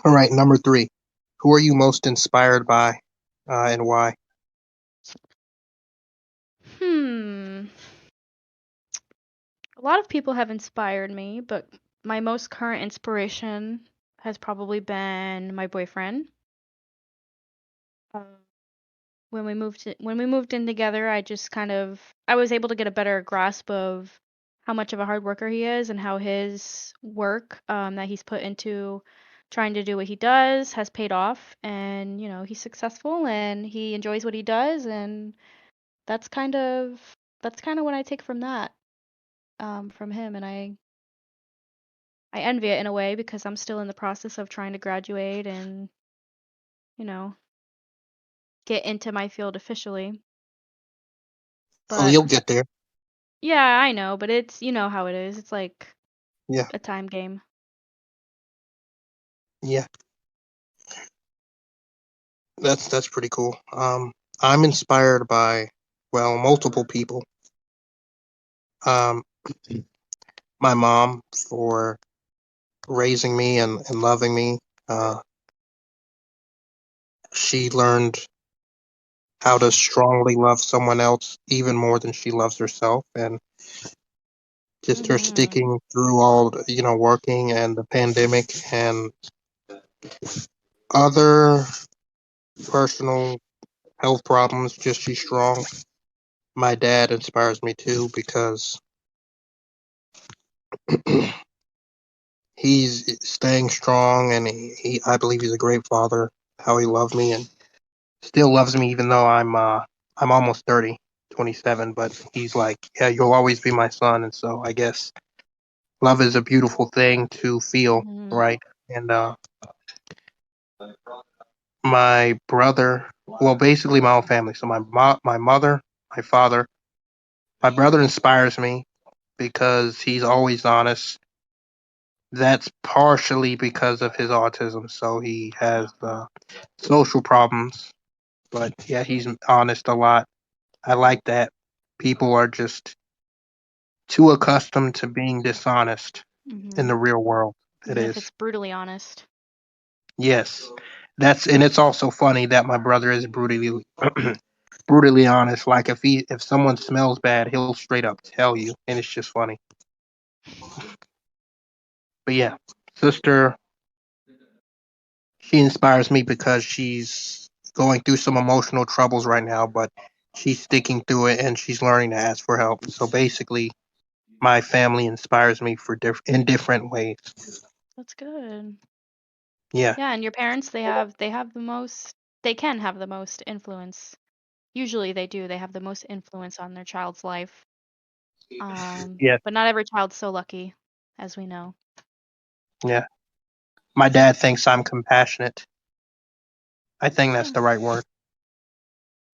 All right, number three. Who are you most inspired by, and why? Hmm. A lot of people have inspired me, but my most current inspiration has probably been my boyfriend. Um, when we moved in together, I was able to get a better grasp of how much of a hard worker he is and how his work that he's put into trying to do what he does has paid off, and he's successful and he enjoys what he does, and that's kind of that's kind of what I take from that from him, and I envy it in a way because I'm still in the process of trying to graduate and you know get into my field officially. Oh, But you'll get there. yeah, I know, but it's you know how it is. It's like Yeah, a time game. yeah. That's pretty cool. I'm inspired by, well, multiple people. Um, my mom for raising me and loving me. Uh, she learned how to strongly love someone else even more than she loves herself, and just her Mhm. sticking through all, working and the pandemic and other personal health problems. Just she's strong. My dad inspires me too because he's staying strong, and I believe he's a great father. How he loved me and still loves me even though I'm almost 30, 27. But he's like, yeah, you'll always be my son. And so I guess love is a beautiful thing to feel, Mhm. right? And my brother, well, basically my whole family. So my mother, my father, my brother inspires me because he's always honest. That's partially because of his autism. So he has social problems, but yeah, he's honest a lot. I like that. People are just too accustomed to being dishonest in Mhm. the real world. It Even if is. it's brutally honest. Yes. And it's also funny that my brother is brutally brutally honest. Like if someone smells bad, he'll straight up tell you, and it's just funny. But yeah, sister, she inspires me because she's going through some emotional troubles right now, but she's sticking through it and she's learning to ask for help. So basically, my family inspires me in different ways. That's good. Yeah, Yeah, and your parents, they have the most they can have the most influence. Usually they do. They have the most influence on their child's life. yeah, But not every child's so lucky, as we know. yeah. My dad thinks I'm compassionate. I think that's Yeah, the right word.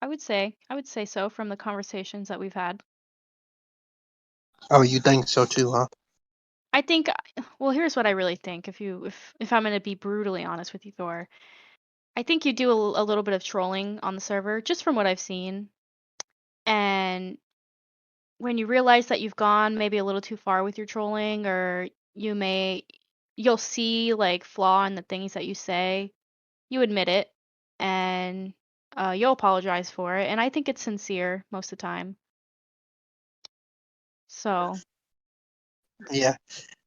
I would say so from the conversations that we've had. Oh, you think so too, huh? I think well, here's what I really think if I'm going to be brutally honest with you, Thor. I think you do a little bit of trolling on the server just from what I've seen. And when you realize that you've gone maybe a little too far with your trolling, or you may you'll see like flaw in the things that you say, you admit it, and you'll apologize for it, and I think it's sincere most of the time. So Yeah.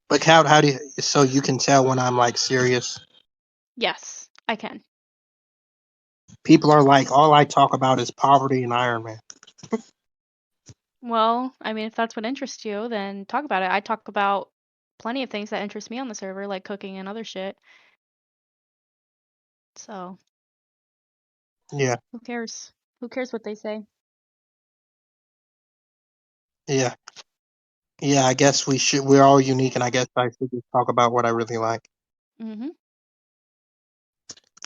But how do you, so you can tell when I'm like serious? yes, I can. People are like, all I talk about is poverty and Iron Man. Well, I mean, if that's what interests you, then talk about it. I talk about plenty of things that interest me on the server, like cooking and other shit. So Yeah, who cares? Who cares what they say? yeah, yeah. I guess we should. We're all unique, and I guess I should just talk about what I really like. Hmm.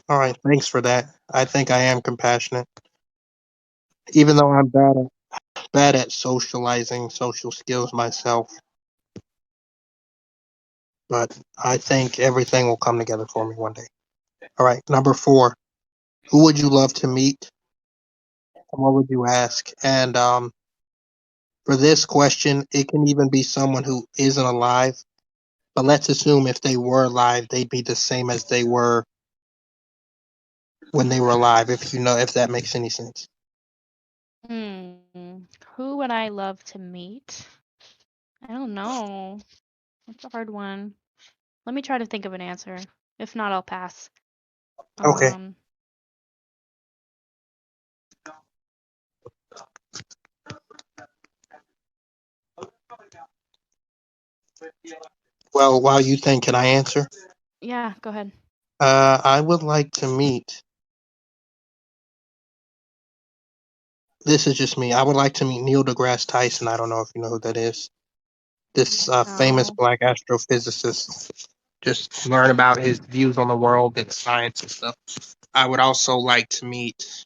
All right, thanks for that. I think I am compassionate, even though I'm bad at socializing, social skills myself. But I think everything will come together for me one day. All right, number four. Who would you love to meet, and what would you ask? And for this question, it can even be someone who isn't alive. But let's assume if they were alive, they'd be the same as they were when they were alive. If that makes any sense. Hmm. Who would I love to meet? I don't know. That's a hard one. Let me try to think of an answer. If not, I'll pass. Okay. Um, Well, while you think, can I answer? yeah, go ahead. I would like to meet. This is just me. I would like to meet Neil deGrasse Tyson. I don't know if you know who that is. This famous No. black astrophysicist. Just learn about his views on the world and science and stuff. I would also like to meet.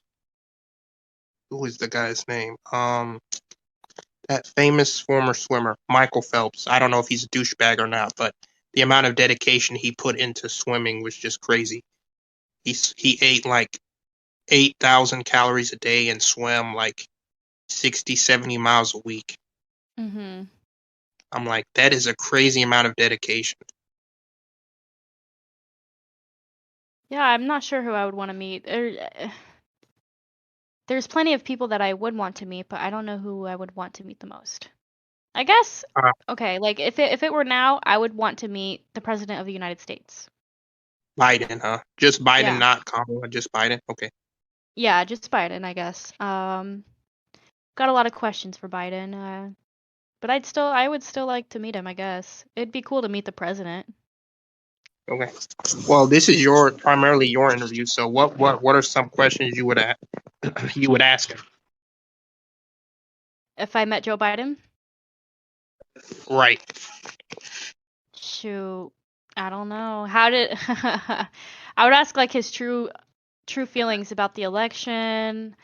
Who is the guy's name? That famous former swimmer, Michael Phelps. I don't know if he's a douchebag or not, but the amount of dedication he put into swimming was just crazy. He ate like 8,000 calories a day and swam like 60, 70 miles a week. Mm-hmm. I'm like, that is a crazy amount of dedication. Yeah, I'm not sure who I would want to meet. There's plenty of people that I would want to meet, but I don't know who I would want to meet the most. I guess, Uh, okay, like if it were now, I would want to meet the President of the United States. Biden, huh? Just Biden, Yeah. not Kamala, just Biden. Okay. Yeah, just Biden, I guess. Got a lot of questions for Biden. But I would still like to meet him, I guess. It'd be cool to meet the president. Okay. Well, this is your primarily your interview. So what are some questions you would ask him? If I met Joe Biden, Right. shoot, I don't know. How did I would ask like his true feelings about the election.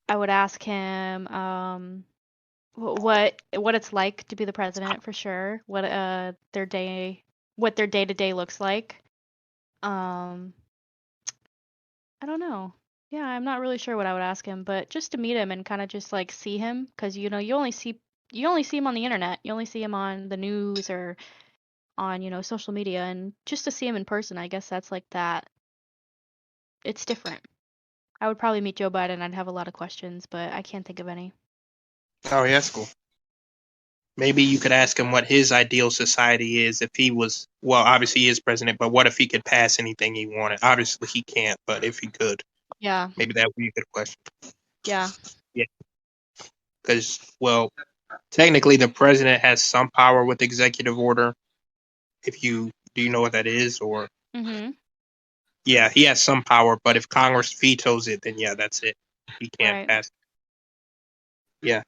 I would ask him what it's like to be the president for sure. What their day-to-day looks like. Um I don't know. Yeah, I'm not really sure what I would ask him, but just to meet him and kind of just like see him, because you only see him on the internet. You only see him on the news or on, social media, and just to see him in person, I guess that's like that. It's different. I would probably meet Joe Biden. I'd have a lot of questions, but I can't think of any. Oh, yeah, that's cool. Maybe you could ask him what his ideal society is if he was, well, obviously he is president, but what if he could pass anything he wanted? Obviously he can't, but if he could, Yeah, maybe that would be a good question. yeah. Yeah, because, well, technically the president has some power with executive order. If you do you know what that is, or Mhm. yeah, he has some power, but if Congress vetoes it, then yeah, that's it. He can't Right. pass. Yeah.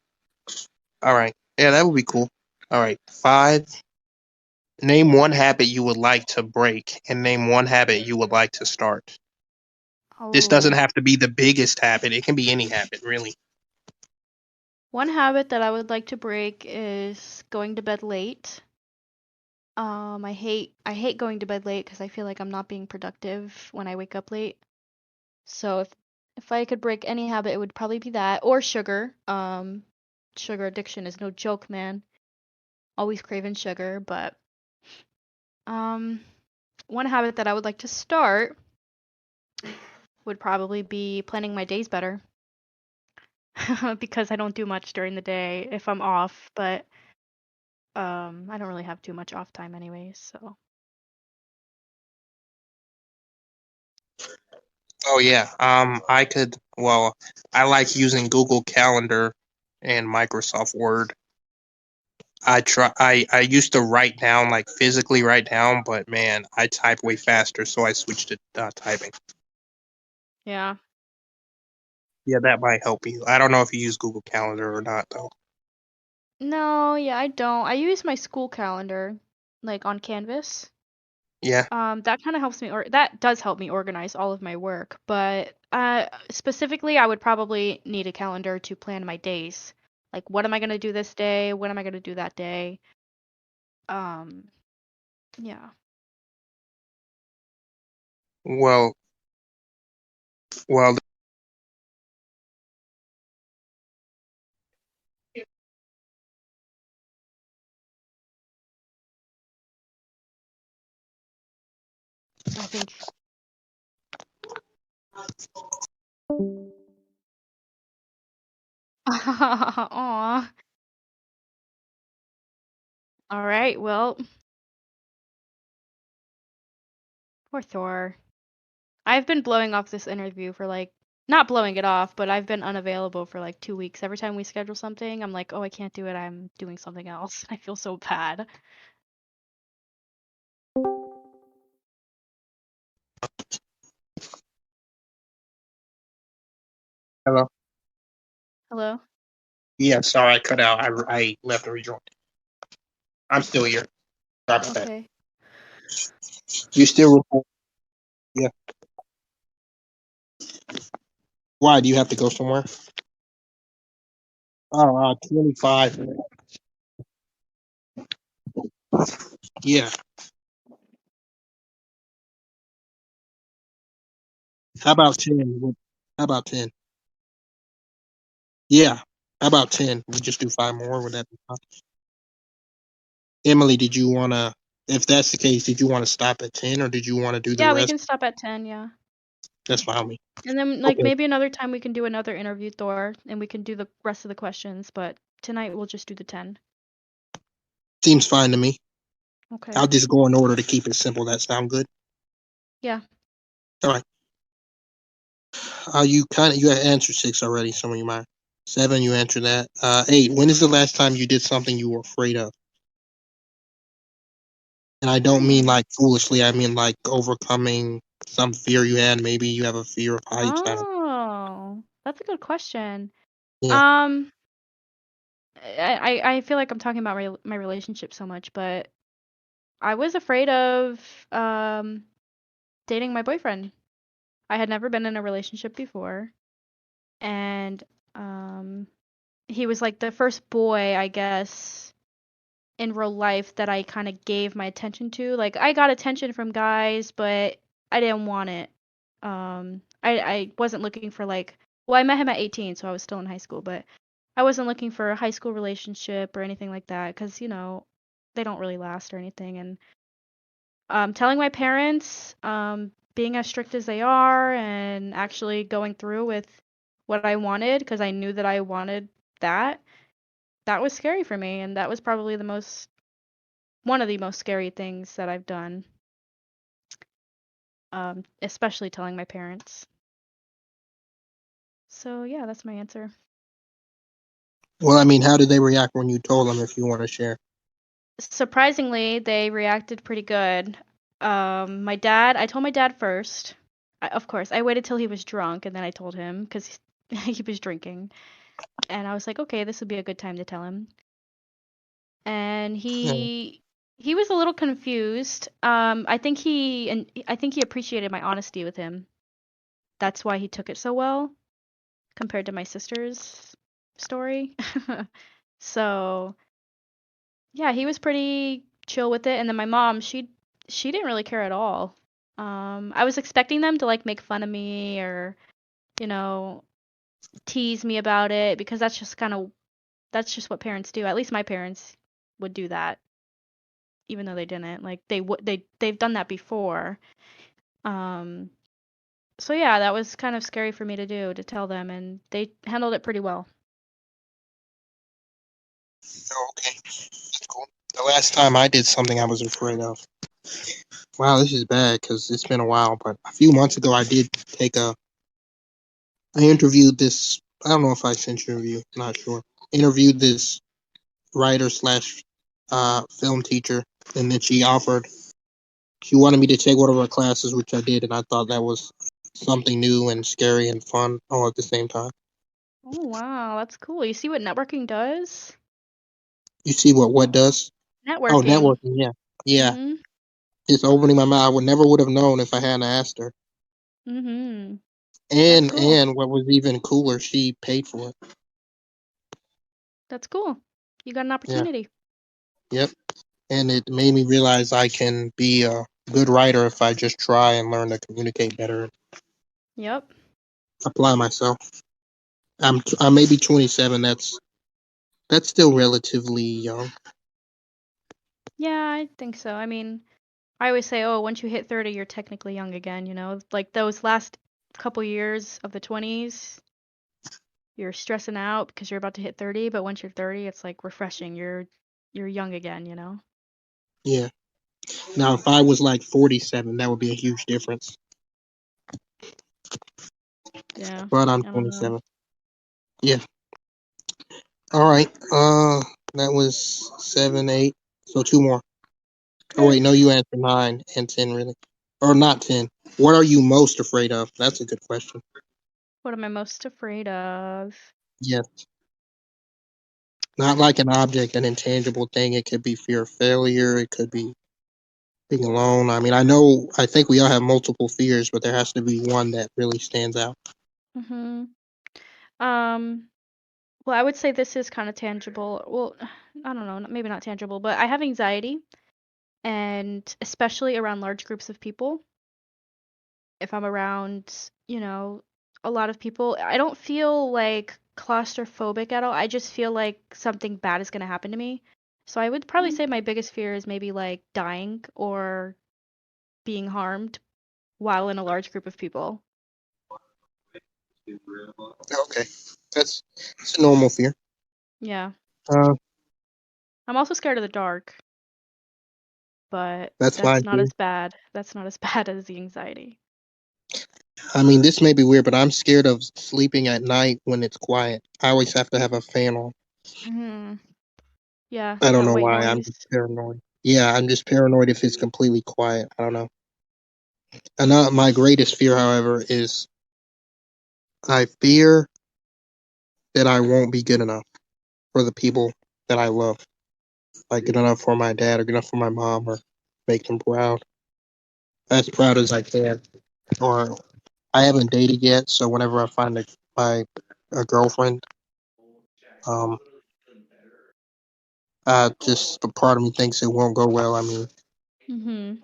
All right. Yeah, that would be cool. All right. Five. Name one habit you would like to break, and name one habit you would like to start. This doesn't Oh, have to be the biggest habit. It can be any habit, really. one habit that I would like to break is going to bed late. I hate going to bed late because I feel like I'm not being productive when I wake up late. So if I could break any habit, it would probably be that or sugar. Sugar addiction is no joke, man. Always craving sugar, but um, one habit that I would like to start would probably be planning my days better because I don't do much during the day if I'm off, but I don't really have too much off time anyways, so Oh yeah. I could. Well, I like using Google Calendar and Microsoft Word. I try. I used to write down, like physically write down, but man, I type way faster, so I switched to typing. yeah. Yeah, that might help you. I don't know if you use Google Calendar or not, though. No, yeah, I don't. I use my school calendar, like on Canvas. Yeah. That kind of helps me, or that does help me organize all of my work. But specifically, I would probably need a calendar to plan my days. Like, what am I gonna do this day? What am I gonna do that day? Um, yeah. Well, well, I think. Aw. All right. Well, poor Thor. I've been blowing off this interview for like, not blowing it off, but I've been unavailable for like 2 weeks. Every time we schedule something, I'm like, oh, I can't do it. I'm doing something else. I feel so bad. Hello. Hello? Yeah, sorry, I cut out. I left and rejoined. I'm still here. Sorry about that. Okay. You still record? Yeah. Why? Do you have to go somewhere? Oh, 25. Yeah. How about 10? How about 10? Yeah. How about 10? We just do 5 more. Would that be fine? Emily, did you want to, if that's the case, did you want to stop at 10 or did you want to do the Yeah, we rest? can stop at 10, yeah. That's fine with me. And then like Okay. maybe another time we can do another interview, Thor, and we can do the rest of the questions, but tonight we'll just do the 10. Seems fine to me. Okay. I'll just go in order to keep it simple. That sound good? Yeah. All right. You had answered 6 already. Some of you might. 7, you answered that. 8. When is the last time you did something you were afraid of? And I don't mean Hmm. like foolishly. I mean like overcoming some fear you had. Maybe you have a fear of heights. Oh, that's a good question. Yeah. Um, I feel like I'm talking about my relationship so much, but I was afraid of dating my boyfriend. I had never been in a relationship before, and um he was like the first boy, I guess, in real life that I kind of gave my attention to. Like I got attention from guys, but I didn't want it. I wasn't looking for like, well, I met him at 18, so I was still in high school, but I wasn't looking for a high school relationship or anything like that because, they don't really last or anything. And telling my parents, being as strict as they are, and actually going through with what I wanted because I knew that I wanted that, that was scary for me. And that was probably one of the most scary things that I've done, especially telling my parents. So, yeah, that's my answer. Well, I mean, how did they react when you told them? If you want to share. Surprisingly, they reacted pretty good. I told my dad first. Of course, I waited till he was drunk and then I told him because he was drinking. And I was like, okay, this would be a good time to tell him. And Yeah. he was a little confused. I think he appreciated my honesty with him. That's why he took it so well compared to my sister's story. So, yeah, he was pretty chill with it. And then my mom, she didn't really care at all. I was expecting them to like make fun of me or, you know, tease me about it because that's just what parents do. At least my parents would do that, even though they didn't. Like they've done that before. Um, so yeah, that was kind of scary for me to do, to tell them, and they handled it pretty well. Oh, okay. That's cool. The last time I did something I was afraid of. Wow, this is bad because it's been a while. But a few months ago, I did take a. I interviewed this. I don't know if I sent you a review. Not sure. Interviewed this writer slash film teacher, and then she offered. She wanted me to take one of her classes, which I did, and I thought that was something new and scary and fun all at the same time. Oh wow, that's cool. You see what networking does? You see what does? Oh, Networking. networking. Yeah, yeah. Mhm. It's opening my mouth. I would have known if I hadn't asked her. Mhm. That's And cool. what was even cooler, she paid for it. That's cool. You got an Yeah. opportunity. Yep. And it made me realize I can be a good writer if I just try and learn to communicate better and Yep. apply myself. I'm maybe 27. That's still relatively young. Yeah, I think so. I mean, I always say, oh, once you hit 30, you're technically young again, Like those last couple years of the 20s, you're stressing out because you're about to hit 30, but once you're 30, it's like refreshing. You're young again. Yeah. Now, if I was like 47, that would be a huge difference. Yeah. But I'm I don't know. 27. Yeah. All right. That was 7, 8. So two more. Oh wait, no, you answered 9 and 10, really, or not 10. What are you most afraid of? That's a good question. What am I most afraid of? Yes. Not like an object, an intangible thing. It could be fear of failure. It could be being alone. I mean, I think we all have multiple fears, but there has to be one that really stands out. Mm-hmm. Um, well, I would say this is kind of tangible. Well, I don't know, maybe not tangible, but I have anxiety, and especially around large groups of people. If I'm around, a lot of people, I don't feel like claustrophobic at all. I just feel like something bad is going to happen to me. So I would probably say my biggest fear is maybe like dying or being harmed while in a large group of people. Okay, that's a normal fear. Yeah. Uh, I'm also scared of the dark, but that's that's fine not too. as bad. That's not as bad as the anxiety. I mean, this may be weird, but I'm scared of sleeping at night when it's quiet. I always have to have a fan on. Hmm. Yeah, I don't that know white why. I'm noise. just paranoid. Yeah, I'm just paranoid if it's completely quiet. I don't know. And my greatest fear, however, is I fear that I won't be good enough for the people that I love. Like good enough for my dad or good enough for my mom or make them proud. As proud as I can. Or I haven't dated yet, so whenever I find a girlfriend, um, just a part of me thinks it won't go well. I mean, Hmm.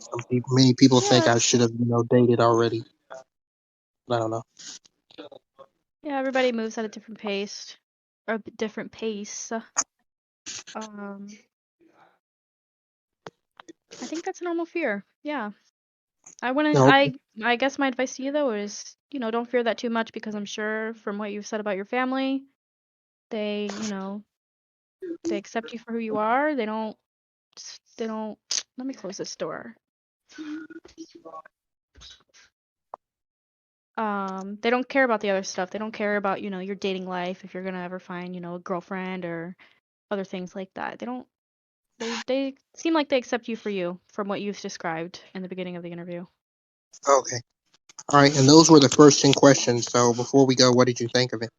many people think Yeah, I should have, dated already. I don't know. yeah, everybody moves at a different pace or a different pace. Um, I think that's a normal fear. Yeah. I wouldn't No, okay. I guess my advice to you though is, don't fear that too much because I'm sure from what you've said about your family, they, they accept you for who you are. They don't let me close this door. They don't care about the other stuff. They don't care about, your dating life if you're gonna ever find, a girlfriend or other things like that. They seem like they accept you for you from what you've described in the beginning of the interview. Okay. All right. And those were the first 10 questions. So before we go, what did you think of it?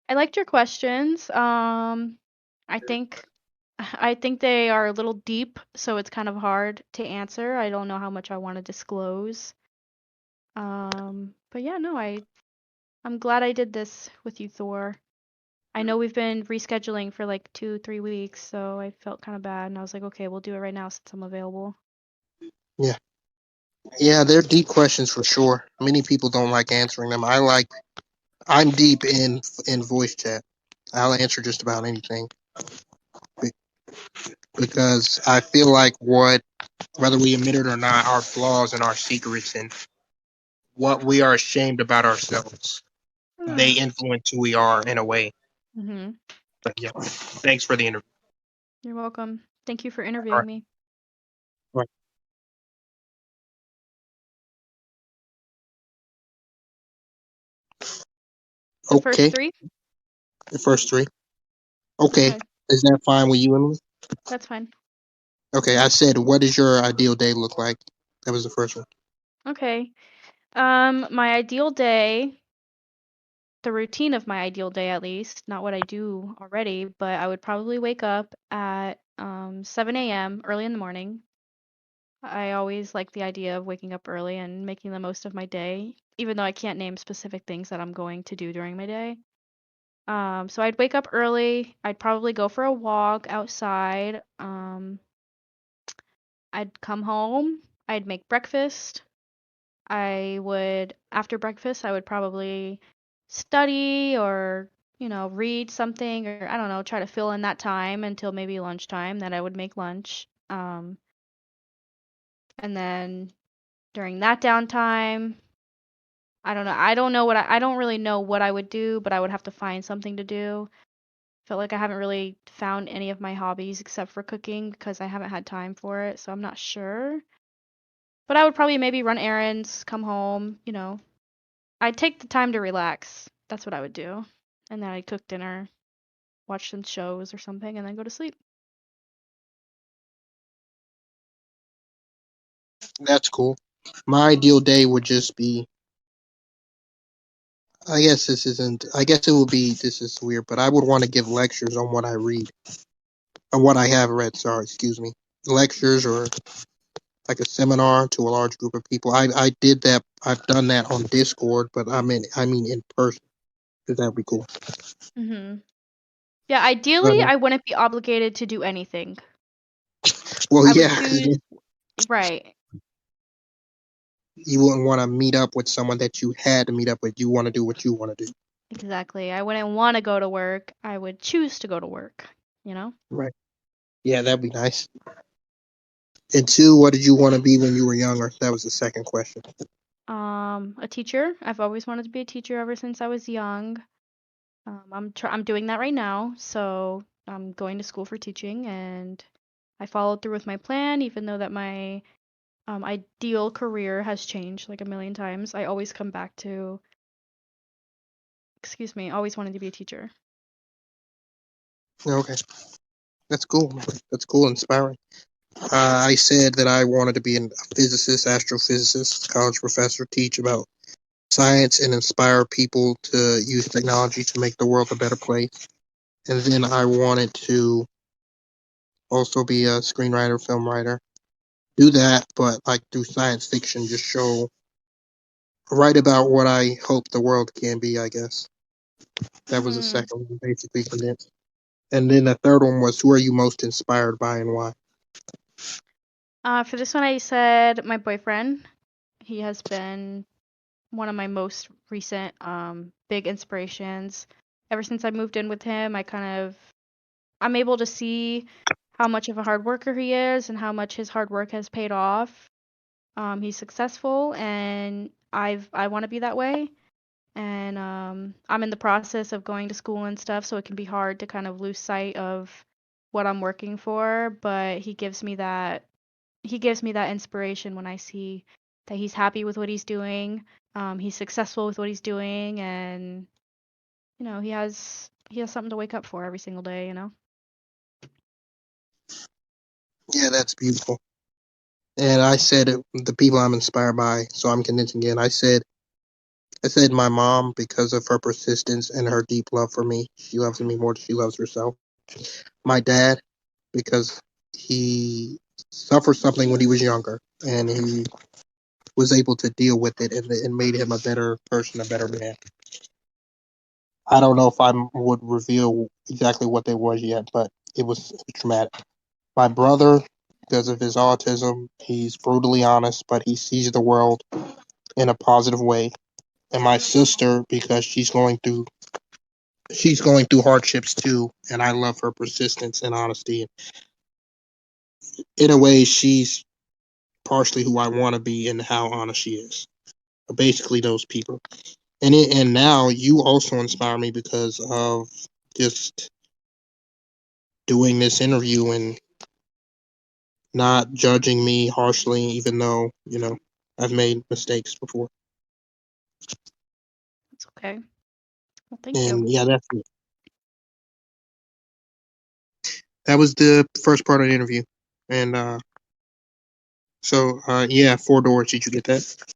I liked your questions. I think I think they are a little deep, so it's kind of hard to answer. I don't know how much I want to disclose. But yeah, no, I'm glad I did this with you, Thor. I know we've been rescheduling for like 2, 3 weeks, so I felt kind of bad, and I was like, okay, we'll do it right now since I'm available. Yeah. Yeah, they're deep questions for sure. Many people don't like answering them. I'm deep in voice chat. I'll answer just about anything because I feel like whether we admit it or not, our flaws and our secrets and what we are ashamed about ourselves, they influence who we are in a way. Mm-hmm. But yeah, thanks for the interview. You're welcome. Thank you for All interviewing right. me. All right. The first Okay, three? the first three. Okay, Okay, is that fine with you, Emily? that's fine. Okay, I said, what does your ideal day look like? That was the first one. Okay. My ideal day, the routine of my ideal day at least, not what I do already, but I would probably wake up at 7 a.m. early in the morning. I always like the idea of waking up early and making the most of my day, even though I can't name specific things that I'm going to do during my day. So I'd wake up early. I'd probably go for a walk outside. I'd come home. I'd make breakfast. After breakfast, I would probably study or, read something or I don't know, try to fill in that time until maybe lunchtime. Then I would make lunch. And then during that downtime, I don't know. I don't really know what I would do, but I would have to find something to do. Felt like I haven't really found any of my hobbies except for cooking because I haven't had time for it, so I'm not sure. But I would probably maybe run errands, come home, I'd take the time to relax. That's what I would do. And then I'd cook dinner, watch some shows or something, and then go to sleep. That's cool. My ideal day would just be. I guess this isn't. I guess it will be. This is weird, but I would want to give lectures on what I read, on what I have read. Sorry, excuse me. Lectures or like a seminar to a large group of people. I did that. I've done that on Discord, but I mean in person. Because that'd be cool. Mhm. Yeah, ideally, But I wouldn't be obligated to do anything. well, I would yeah, choose right. you wouldn't want to meet up with someone that you had to meet up with. You want to do what you want to do. Exactly. I wouldn't want to go to work. I would choose to go to work, you know? Right. Yeah, that'd be nice. And two, what did you want to be when you were younger? That was the second question. A teacher. I've always wanted to be a teacher ever since I was young. I'm doing that right now, so I'm going to school for teaching, and I followed through with my plan, even though that my ideal career has changed like a million times. I always come back to, excuse me, always wanted to be a teacher. Okay, that's cool. That's cool, inspiring. I said that I wanted to be a physicist, astrophysicist, college professor, teach about science, and inspire people to use technology to make the world a better place. And then I wanted to also be a screenwriter, film writer. Do that, but like do science fiction, just write about what I hope the world can be, I guess. That was the Hmm. second one, basically condensed. And then the third one was who are you most inspired by and why? For this one, I said my boyfriend. He has been one of my most recent big inspirations. Ever since I moved in with him, I'm able to see how much of a hard worker he is and how much his hard work has paid off. He's successful, and I want to be that way. And I'm in the process of going to school and stuff, so it can be hard to kind of lose sight of what I'm working for. But he gives me that inspiration when I see that he's happy with what he's doing. He's successful with what he's doing, and he has something to wake up for every single day. Yeah, that's beautiful. And I said the people I'm inspired by, so I'm condensing again. I said my mom because of her persistence and her deep love for me. She loves me more than she loves herself. My dad because he suffered something when he was younger and he was able to deal with it and made him a better person, a better man. I don't know if I would reveal exactly what they was yet, but it was traumatic. My brother, because of his autism, he's brutally honest, but he sees the world in a positive way. And my sister, because she's going through hardships too, and I love her persistence and honesty. In a way, she's partially who I want to be and how honest she is. Basically, those people. And now you also inspire me because of just doing this interview and not judging me harshly, even though I've made mistakes before. It's okay. Well, thank you. And yeah, that's it. That was the first part of the interview. And yeah, four doors. Did you get that?